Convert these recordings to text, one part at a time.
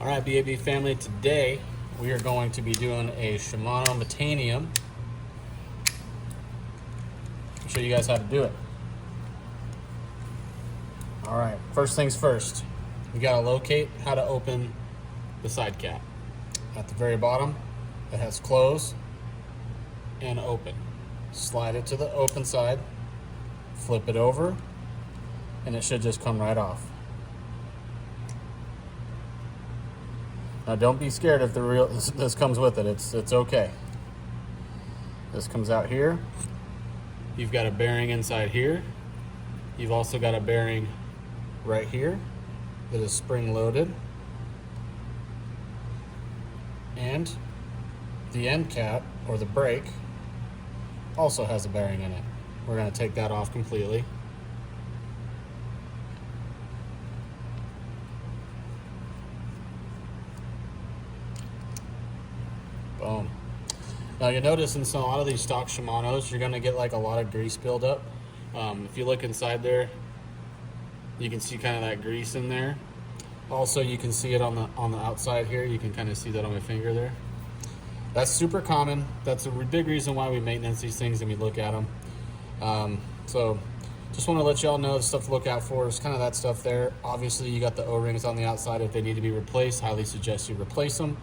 All right, BAB family, today we are going to be doing a Shimano Metanium. I'll show you guys how to do it. All right, first things first, we gotta locate how to open the side cap. At the very bottom, it has close and open. Slide it to the open side, flip it over, and it should just come right off. Now don't be scared if this comes with it. It's okay. This comes out here. You've got a bearing inside here. You've also got a bearing right here that is spring loaded. And the end cap, or the brake, also has a bearing in it. We're going to take that off completely. Boom. Now you notice in a lot of these stock Shimanos, you're going to get like a lot of grease buildup. If you look inside there, you can see kind of that grease in there. Also, you can see it on the outside here. You can kind of see that on my finger there. That's super common. That's a big reason why we maintenance these things and we look at them. So just want to let y'all know the stuff to look out for is kind of that stuff there. Obviously, you got the O-rings on the outside. If they need to be replaced, highly suggest you replace them.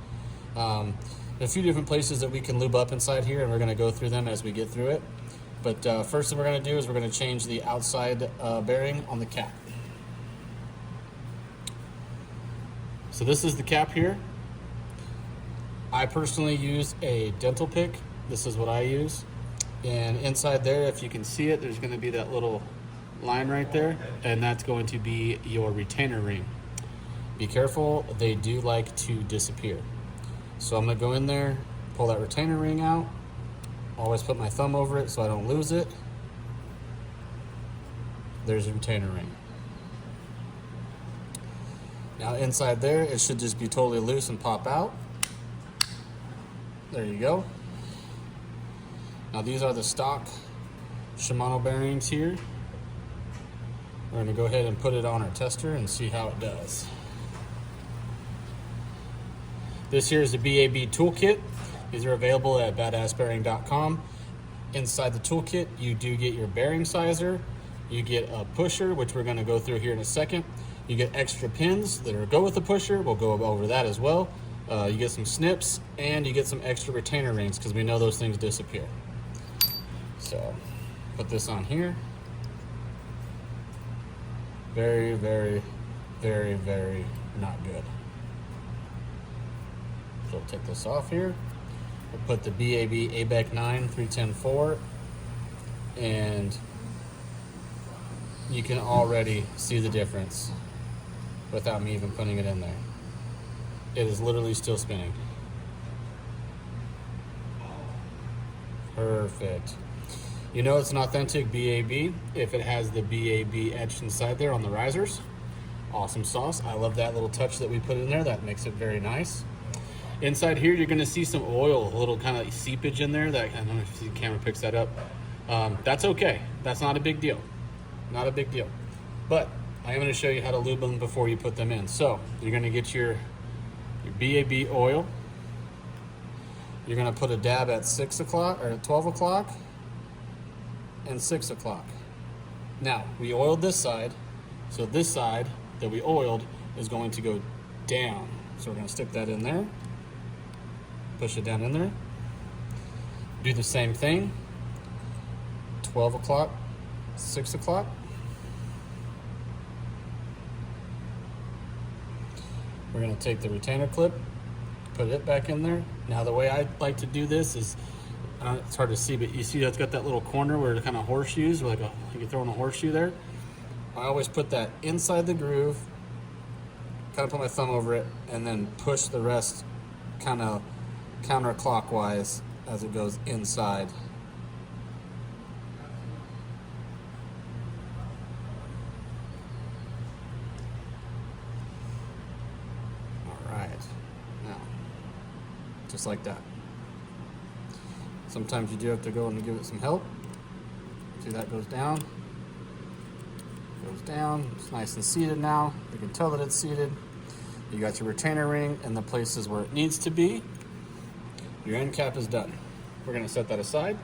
A few different places that we can lube up inside here, and we're going to go through them as we get through it. But first thing we're going to do is we're going to change the outside bearing on the cap. So this is the cap here. I personally use a dental pick. This is what I use. And inside there, if you can see it, there's going to be that little line right there, and that's going to be your retainer ring. Be careful, they do like to disappear. So I'm going to go in there, pull that retainer ring out, always put my thumb over it so I don't lose it. There's a retainer ring. Now inside there, it should just be totally loose and pop out. There you go. Now these are the stock Shimano bearings here. We're going to go ahead and put it on our tester and see how it does. This here is the BAB toolkit. These are available at badasbearing.com. Inside the toolkit, you do get your bearing sizer. You get a pusher, which we're going to go through here in a second. You get extra pins that go with the pusher. We'll go over that as well. You get some snips, and you get some extra retainer rings because we know those things disappear. So put this on here. Very, very, very, very not good. So we'll take this off here. We'll put the BAB ABEC 9 310-4, and you can already see the difference without me even putting it in there. It is literally still spinning. Perfect. You know it's an authentic BAB if it has the BAB etched inside there on the risers. Awesome sauce. I love that little touch that we put in there. That makes it very nice. Inside here, you're going to see some oil, a little kind of seepage in there. That, I don't know if the camera picks that up. That's okay. That's not a big deal. Not a big deal. But I am going to show you how to lube them before you put them in. So you're going to get your BAB oil. You're going to put a dab at 6 o'clock or at 12 o'clock and 6 o'clock. Now, we oiled this side, so this side that we oiled is going to go down. So we're going to stick that in there. Push it down in there. Do the same thing. 12 o'clock, 6 o'clock. We're going to take the retainer clip, put it back in there. Now the way I like to do this is, it's hard to see, but you see it's got that little corner where it kind of horseshoes, like you're throwing a horseshoe there. I always put that inside the groove, kind of put my thumb over it, and then push the rest kind of counterclockwise as it goes inside. All right, now, just like that. Sometimes you do have to go and give it some help. See, that goes down. Goes down. It's nice and seated now. You can tell that it's seated. You got your retainer ring in the places where it needs to be. Your end cap is done. We're gonna set that aside.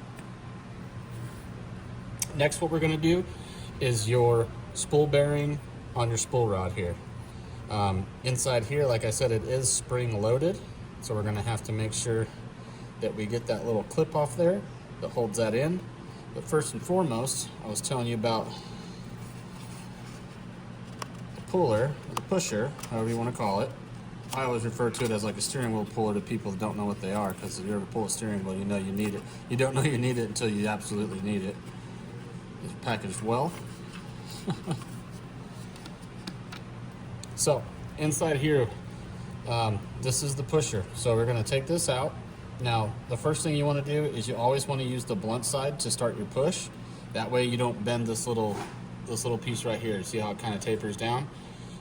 Next, what we're gonna do is your spool bearing on your spool rod here. Inside here, like I said, it is spring loaded. So we're gonna have to make sure that we get that little clip off there that holds that in. But first and foremost, I was telling you about the puller, or the pusher, however you want to call it. I always refer to it as like a steering wheel puller to people that don't know what they are, because if you ever pull a steering wheel, you know you need it. You don't know you need it until you absolutely need it. It's packaged well. So, inside here, this is the pusher. So we're going to take this out. Now, the first thing you want to do is you always want to use the blunt side to start your push. That way you don't bend this little piece right here. See how it kind of tapers down?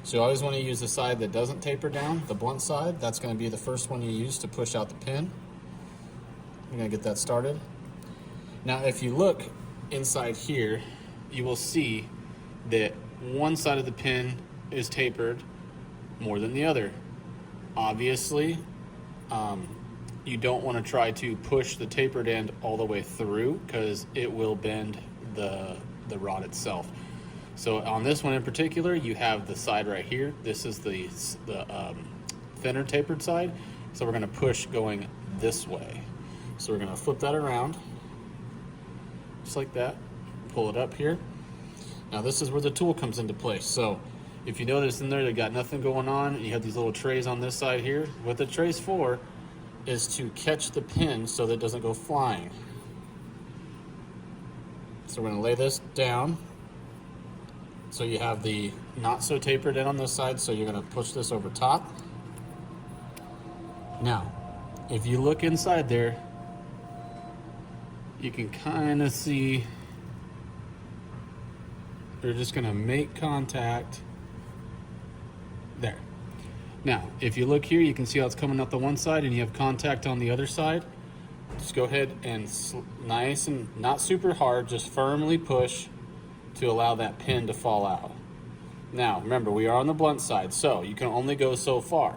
So you always want to use the side that doesn't taper down, the blunt side. That's going to be the first one you use to push out the pin. I'm going to get that started. Now, if you look inside here, you will see that one side of the pin is tapered more than the other. Obviously, you don't want to try to push the tapered end all the way through, because it will bend the rod itself. So on this one in particular, you have the side right here. This is the thinner tapered side. So we're going to push going this way. So we're going to flip that around, just like that. Pull it up here. Now this is where the tool comes into place. So if you notice in there, they got nothing going on, and you have these little trays on this side here. What the tray's for is to catch the pin so that it doesn't go flying. So we're going to lay this down. So you have the not so tapered end on this side, so you're going to push this over top. Now, if you look inside there, you can kind of see they're just going to make contact there. Now, if you look here, you can see how it's coming out the one side and you have contact on the other side. Just go ahead and nice and not super hard, just firmly push to allow that pin to fall out. Now, remember, we are on the blunt side, so you can only go so far.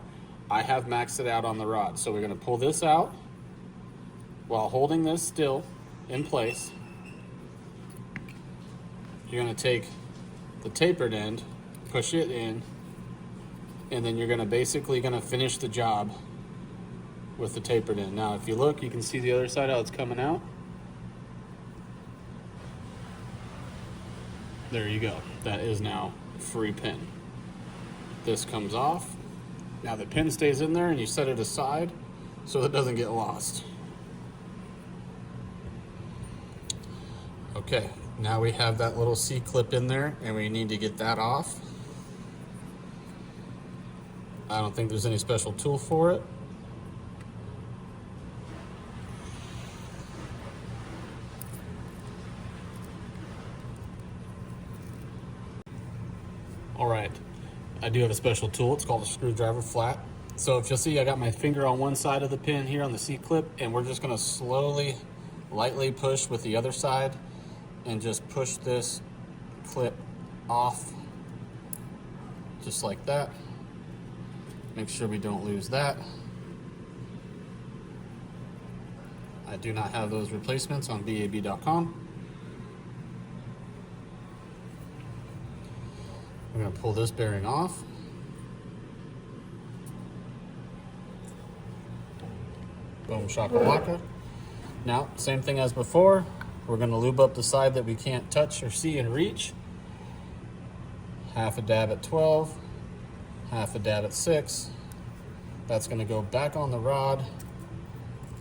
I have maxed it out on the rod, so we're going to pull this out while holding this still in place. You're going to take the tapered end, push it in, and then you're going to basically finish the job with the tapered end. Now, if you look, you can see the other side how it's coming out. There you go. That is now free pin. This comes off. Now the pin stays in there and you set it aside so it doesn't get lost. Okay, now we have that little C-clip in there and we need to get that off. I don't think there's any special tool for it. All right, I do have a special tool. It's called a screwdriver flat. So if you'll see, I got my finger on one side of the pin here on the C-clip, and we're just gonna slowly, lightly push with the other side and just push this clip off, just like that. Make sure we don't lose that. I do not have those replacements on BAB.com. We're going to pull this bearing off. Boom shakalaka. Now, same thing as before. We're going to lube up the side that we can't touch or see and reach. Half a dab at 12. Half a dab at 6. That's going to go back on the rod,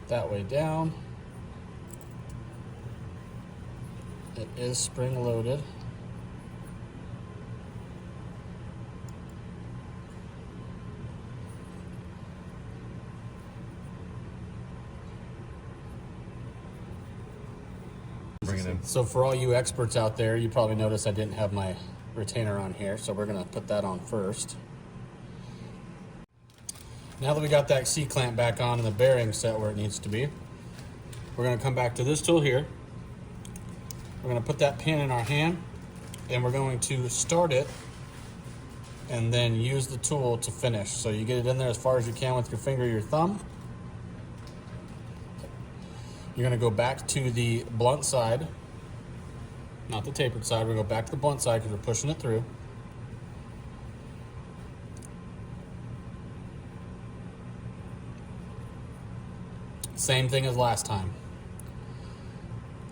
that way down. It is spring loaded. Bring it in. So for all you experts out there, you probably noticed I didn't have my retainer on here, so we're going to put that on first. Now that we got that C-clamp back on and the bearing set where it needs to be, we're going to come back to this tool here. We're going to put that pin in our hand and we're going to start it and then use the tool to finish. So you get it in there as far as you can with your finger or your thumb. You're going to go back to the blunt side, not the tapered side. We're going to go back to the blunt side because we're pushing it through. Same thing as last time.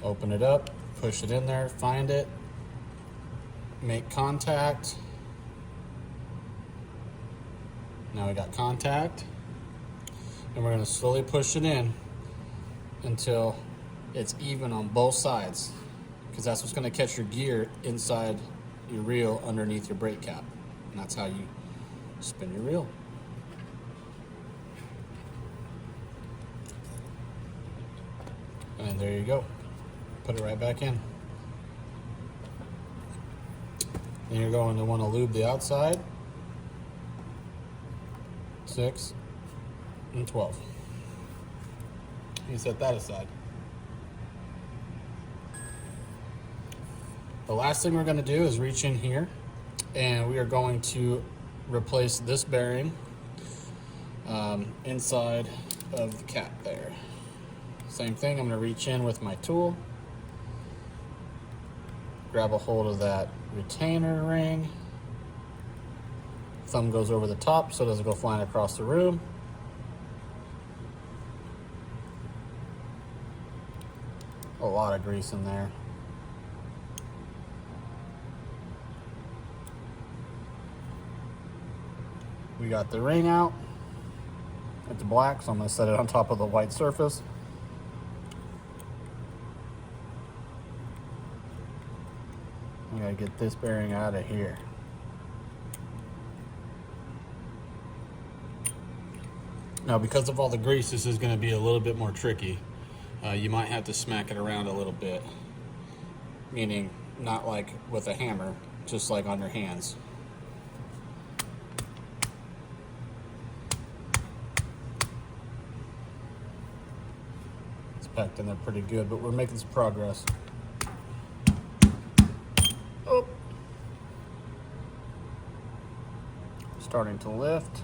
Open it up, push it in there, find it, make contact. Now we got contact, and we're going to slowly push it in until it's even on both sides, because that's what's going to catch your gear inside your reel underneath your brake cap, and that's how you spin your reel. And there you go. Put it right back in. Then you're going to want to lube the outside. 6 and 12. You set that aside. The last thing we're going to do is reach in here, and we are going to replace this bearing inside of the cap there. Same thing, I'm going to reach in with my tool, grab a hold of that retainer ring. Thumb goes over the top so it doesn't go flying across the room. A lot of grease in there. We got the ring out. It's black, so I'm going to set it on top of the white surface. I gotta get this bearing out of here. Now, because of all the grease, this is going to be a little bit more tricky. You might have to smack it around a little bit, meaning not like with a hammer, just like on your hands. It's packed in there pretty good, but we're making some progress. Oh. Starting to lift.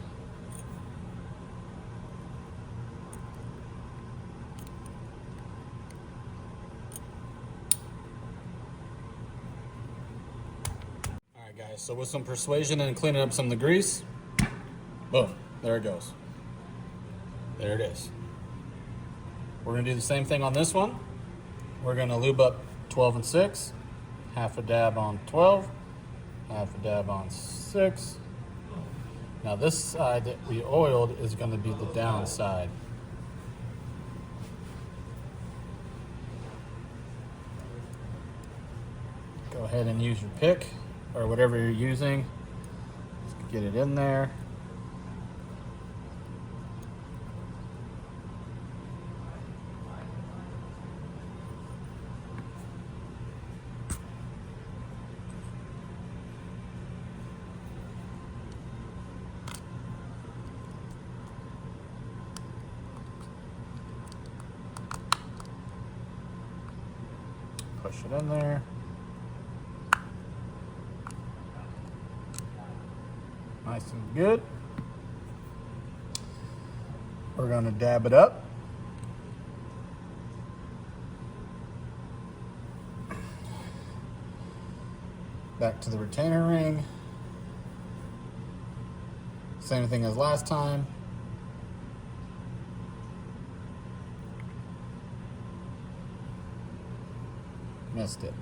Alright guys, so with some persuasion and cleaning up some of the grease, boom, there it goes. There it is. We're going to do the same thing on this one. We're going to lube up 12 and 6. Half a dab on 12, half a dab on 6. Now this side that we oiled is going to be the down side. Go ahead and use your pick or whatever you're using. Just get it in there. Push it in there. Nice and good. We're going to dab it up. Back to the retainer ring. Same thing as last time. Missed it.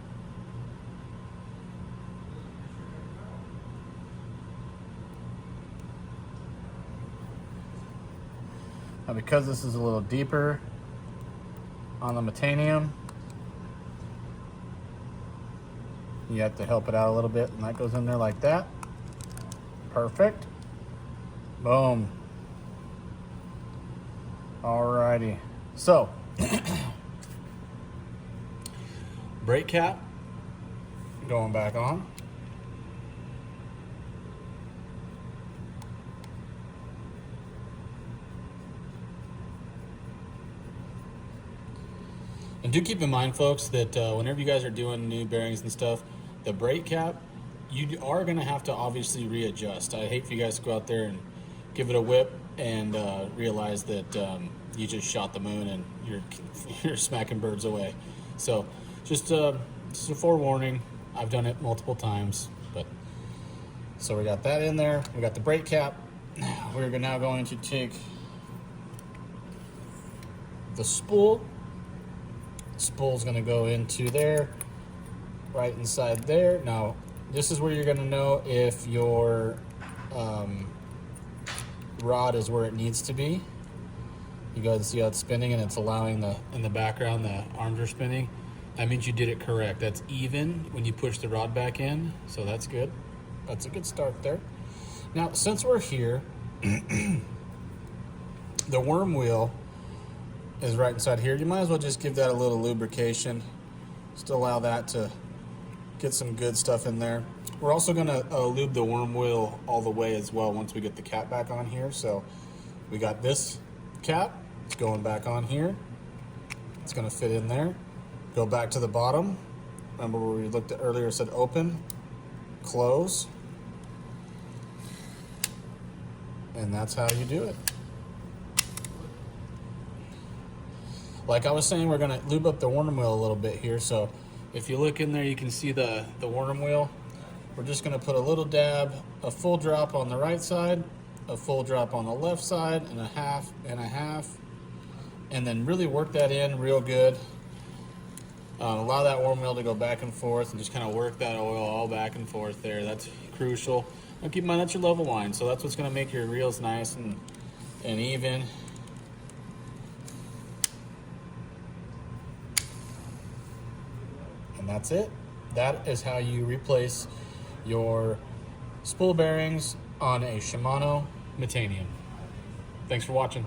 Now because this is a little deeper on the Metanium, you have to help it out a little bit, and that goes in there like that. Perfect. Boom. Alrighty. So brake cap going back on. And do keep in mind, folks, that whenever you guys are doing new bearings and stuff, the brake cap you are going to have to obviously readjust. I hate for you guys to go out there and give it a whip and realize that you just shot the moon and you're smacking birds away. So just a forewarning. I've done it multiple times, but so we got that in there. We got the brake cap. We're now going to take the spool. Spool's going to go into there, right inside there. Now, this is where you're going to know if your rod is where it needs to be. You guys see how it's spinning and it's allowing in the background, the arms are spinning. That means you did it correct. That's even when you push the rod back in, so that's good. That's a good start there. Now, since we're here, the worm wheel is right inside here. You might as well just give that a little lubrication. Just allow that to get some good stuff in there. We're also going to lube the worm wheel all the way as well once we get the cap back on here. So we got this cap. It's going back on here. It's going to fit in there. Go back to the bottom. Remember where we looked at earlier, it said open, close. And that's how you do it. Like I was saying, we're gonna lube up the worm wheel a little bit here. So if you look in there, you can see the worm wheel. We're just gonna put a little dab, a full drop on the right side, a full drop on the left side, and a half, and then really work that in real good. Allow that worm wheel to go back and forth and just kind of work that oil all back and forth there. That's crucial. And keep in mind, that's your level line, so that's what's gonna make your reels nice and even. And that's it. That is how you replace your spool bearings on a Shimano Metanium. Thanks for watching.